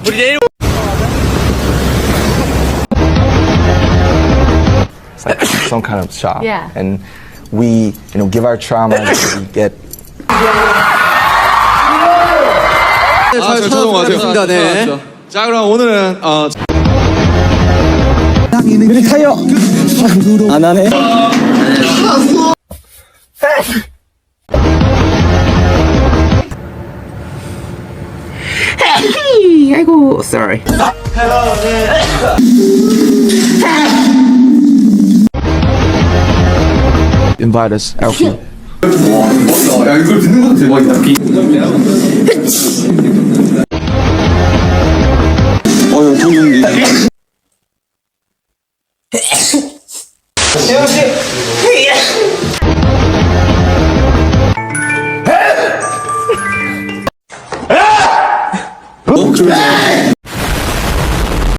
우리 내일. It's like some kind of shop. Yeah. And we, give our trauma, we get. 잘 찾아온 것 같아요. 네. 자, 그럼 오늘은 우리 타이어 안 하네. 아이고, sorry. Invite us out. 야, 이걸 듣는 것도 대박이다. 여기 동공기.